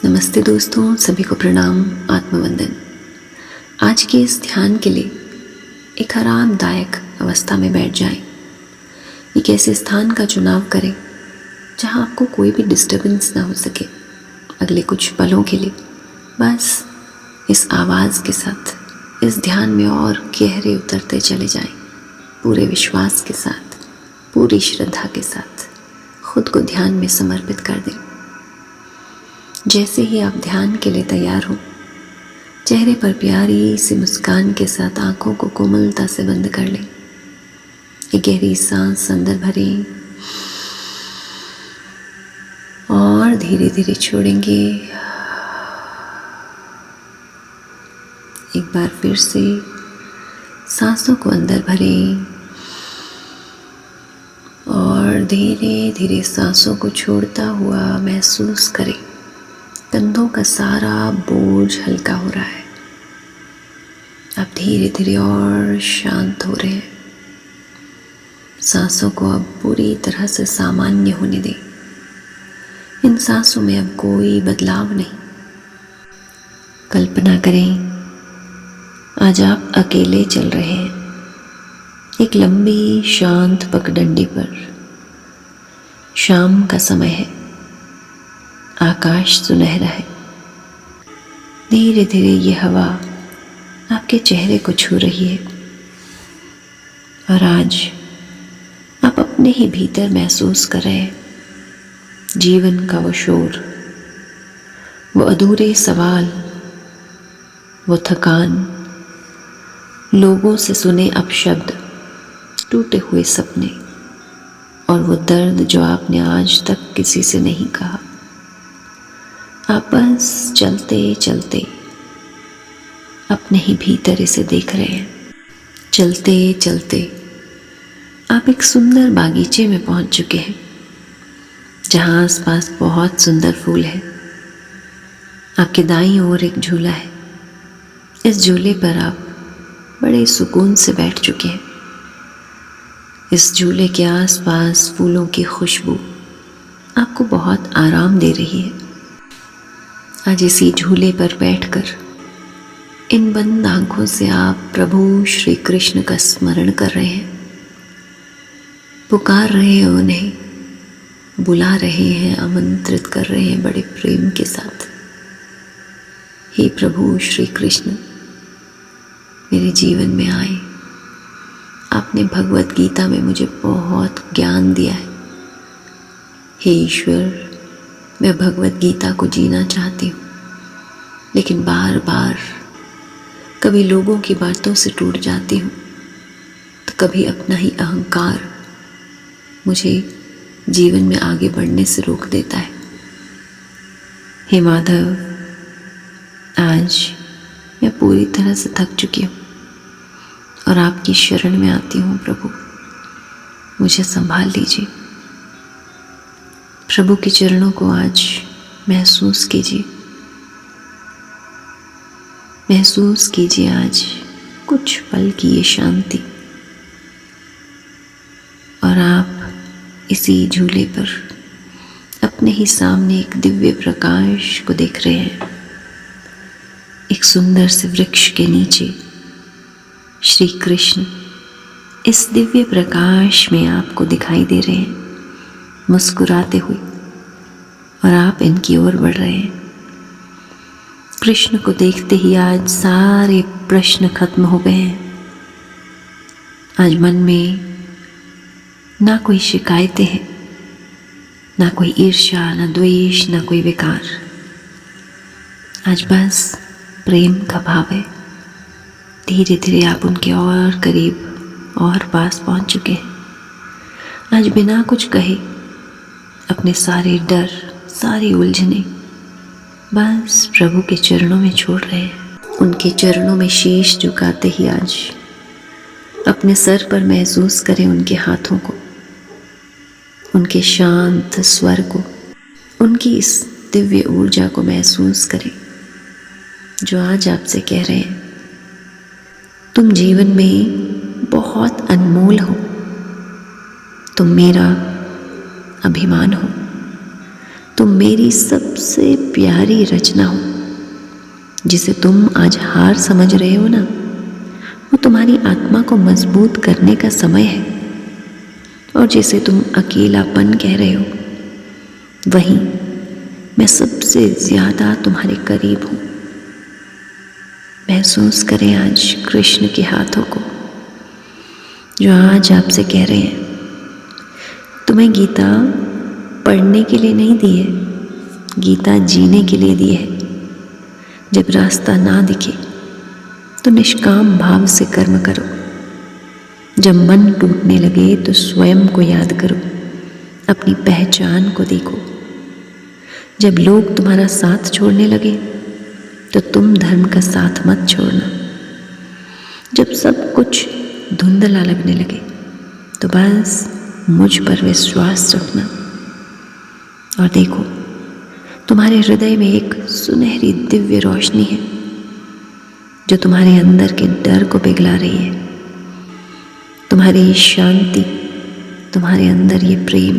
नमस्ते दोस्तों, सभी को प्रणाम, आत्मवंदन। आज के इस ध्यान के लिए एक आरामदायक अवस्था में बैठ जाएं। एक ऐसे स्थान का चुनाव करें जहां आपको कोई भी डिस्टर्बेंस ना हो सके। अगले कुछ पलों के लिए बस इस आवाज़ के साथ इस ध्यान में और गहरे उतरते चले जाएं। पूरे विश्वास के साथ, पूरी श्रद्धा के साथ खुद को ध्यान में समर्पित कर दें। जैसे ही आप ध्यान के लिए तैयार हो, चेहरे पर प्यारी सी मुस्कान के साथ आंखों को कोमलता से बंद कर लें। एक गहरी सांस अंदर भरें और धीरे धीरे छोड़ेंगे। एक बार फिर से सांसों को अंदर भरें और धीरे धीरे सांसों को छोड़ता हुआ महसूस करें कंधों का सारा बोझ हल्का हो रहा है। आप धीरे धीरे और शांत हो रहे हैं। सांसों को अब पूरी तरह से सामान्य होने दें। इन सांसों में अब कोई बदलाव नहीं। कल्पना करें, आज आप अकेले चल रहे हैं एक लंबी शांत पगडंडी पर। शाम का समय है, आकाश सुनहरा है। धीरे धीरे ये हवा आपके चेहरे को छू रही है और आज आप अपने ही भीतर महसूस कर रहे हैं जीवन का वो शोर, वो अधूरे सवाल, वो थकान, लोगों से सुने अपशब्द, टूटे हुए सपने और वो दर्द जो आपने आज तक किसी से नहीं कहा। आप बस चलते चलते अपने ही भीतर इसे देख रहे हैं। चलते चलते आप एक सुंदर बागीचे में पहुंच चुके हैं जहां आसपास बहुत सुंदर फूल है। आपके दाईं ओर एक झूला है। इस झूले पर आप बड़े सुकून से बैठ चुके हैं। इस झूले के आसपास फूलों की खुशबू आपको बहुत आराम दे रही है। आज इसी झूले पर बैठकर इन बंद आंखों से आप प्रभु श्री कृष्ण का स्मरण कर रहे हैं, पुकार रहे हैं उन्हें, बुला रहे हैं, आमंत्रित कर रहे हैं बड़े प्रेम के साथ। हे प्रभु श्री कृष्ण, मेरे जीवन में आए। आपने भगवत गीता में मुझे बहुत ज्ञान दिया है। हे ईश्वर, मैं भगवत गीता को जीना चाहती हूँ, लेकिन बार बार कभी लोगों की बातों से टूट जाती हूँ तो कभी अपना ही अहंकार मुझे जीवन में आगे बढ़ने से रोक देता है। हे माधव, आज मैं पूरी तरह से थक चुकी हूँ और आपकी शरण में आती हूँ। प्रभु, मुझे संभाल लीजिए। प्रभु के चरणों को आज महसूस कीजिए। महसूस कीजिए आज कुछ पल की ये शांति। और आप इसी झूले पर अपने ही सामने एक दिव्य प्रकाश को देख रहे हैं। एक सुंदर से वृक्ष के नीचे श्री कृष्ण इस दिव्य प्रकाश में आपको दिखाई दे रहे हैं, मुस्कुराते हुए, और आप इनकी ओर बढ़ रहे हैं। कृष्ण को देखते ही आज सारे प्रश्न खत्म हो गए हैं। आज मन में ना कोई शिकायतें हैं, ना कोई ईर्ष्या, ना द्वेष, ना कोई विकार। आज बस प्रेम का भाव है। धीरे धीरे आप उनके और करीब और पास पहुंच चुके हैं। आज बिना कुछ कहे अपने सारे डर, सारी उलझने बस प्रभु के चरणों में छोड़ रहे हैं। उनके चरणों में शीश झुकाते ही आज अपने सर पर महसूस करें उनके हाथों को, उनके शांत स्वर को, उनकी इस दिव्य ऊर्जा को महसूस करें जो आज आपसे कह रहे हैं, तुम जीवन में बहुत अनमोल हो, तुम मेरा अभिमान हो, तुम मेरी सबसे प्यारी रचना हो। जिसे तुम आज हार समझ रहे हो ना, वो तुम्हारी आत्मा को मजबूत करने का समय है। और जिसे तुम अकेलापन कह रहे हो, वहीं मैं सबसे ज्यादा तुम्हारे करीब हूं। महसूस करें आज कृष्ण के हाथों को, जो आज आपसे कह रहे हैं, तुम्हें गीता पढ़ने के लिए नहीं दी है, गीता जीने के लिए दी है। जब रास्ता ना दिखे तो निष्काम भाव से कर्म करो। जब मन टूटने लगे तो स्वयं को याद करो, अपनी पहचान को देखो। जब लोग तुम्हारा साथ छोड़ने लगे तो तुम धर्म का साथ मत छोड़ना। जब सब कुछ धुंधला लगने लगे तो बस मुझ पर विश्वास रखना। और देखो, तुम्हारे हृदय में एक सुनहरी दिव्य रोशनी है, जो तुम्हारे अंदर के डर को पिघला रही है। तुम्हारी शांति, तुम्हारे अंदर ये प्रेम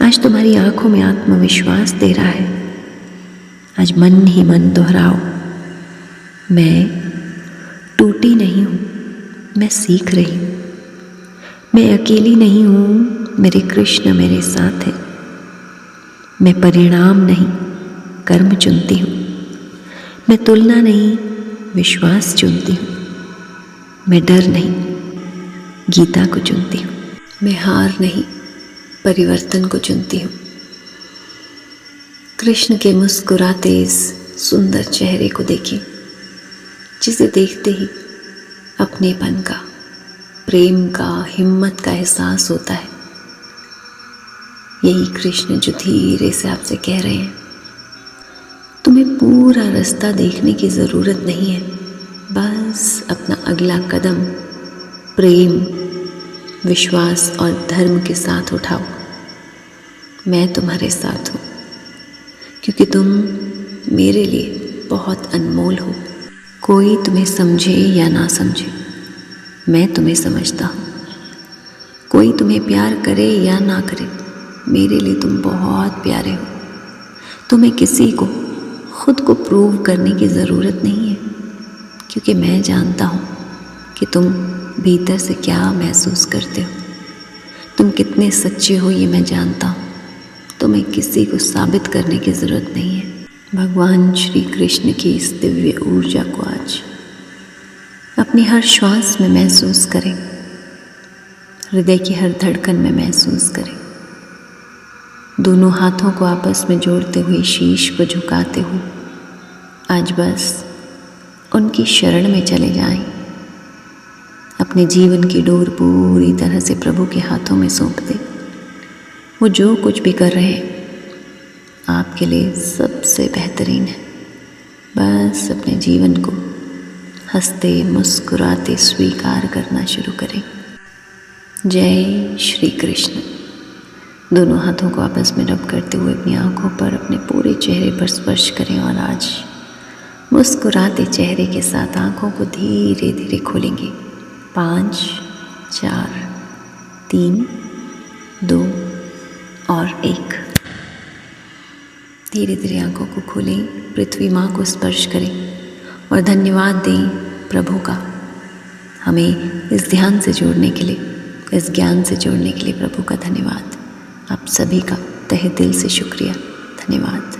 आज तुम्हारी आंखों में आत्मविश्वास दे रहा है। आज मन ही मन दोहराओ, मैं टूटी नहीं हूँ, मैं सीख रही हूँ। मैं अकेली नहीं हूँ, मेरे कृष्ण मेरे साथ है। मैं परिणाम नहीं, कर्म चुनती हूँ। मैं तुलना नहीं, विश्वास चुनती हूँ। मैं डर नहीं, गीता को चुनती हूँ। मैं हार नहीं, परिवर्तन को चुनती हूँ। कृष्ण के मुस्कुराते इस सुंदर चेहरे को देखिए, जिसे देखते ही अपनेपन का, प्रेम का, हिम्मत का एहसास होता है। यही कृष्ण जो धीरे से आपसे कह रहे हैं, तुम्हें पूरा रास्ता देखने की ज़रूरत नहीं है। बस अपना अगला कदम प्रेम, विश्वास और धर्म के साथ उठाओ। मैं तुम्हारे साथ हूँ, क्योंकि तुम मेरे लिए बहुत अनमोल हो। कोई तुम्हें समझे या ना समझे, मैं तुम्हें समझता हूँ। कोई तुम्हें प्यार करे या ना करे, मेरे लिए तुम बहुत प्यारे हो। तुम्हें किसी को खुद को प्रूव करने की ज़रूरत नहीं है, क्योंकि मैं जानता हूँ कि तुम भीतर से क्या महसूस करते हो। तुम कितने सच्चे हो ये मैं जानता हूँ। तुम्हें किसी को साबित करने की ज़रूरत नहीं है। भगवान श्री कृष्ण की इस दिव्य ऊर्जा को आज अपनी हर श्वास में महसूस करें, हृदय की हर धड़कन में महसूस करें। दोनों हाथों को आपस में जोड़ते हुए, शीश को झुकाते हुए आज बस उनकी शरण में चले जाएं। अपने जीवन की डोर पूरी तरह से प्रभु के हाथों में सौंप दें। वो जो कुछ भी कर रहे हैं आपके लिए सबसे बेहतरीन है। बस अपने जीवन को हंसते मुस्कुराते स्वीकार करना शुरू करें। जय श्री कृष्ण। दोनों हाथों को आपस में रब करते हुए अपनी आंखों पर, अपने पूरे चेहरे पर स्पर्श करें और आज मुस्कुराते चेहरे के साथ आंखों को धीरे धीरे खोलेंगे। 5, 4, 3, 2 और 1। धीरे धीरे आंखों को खोलें, पृथ्वी माँ को स्पर्श करें और धन्यवाद दें प्रभु का, हमें इस ध्यान से जोड़ने के लिए, इस ज्ञान से जोड़ने के लिए प्रभु का धन्यवाद। आप सभी का तहे दिल से शुक्रिया, धन्यवाद।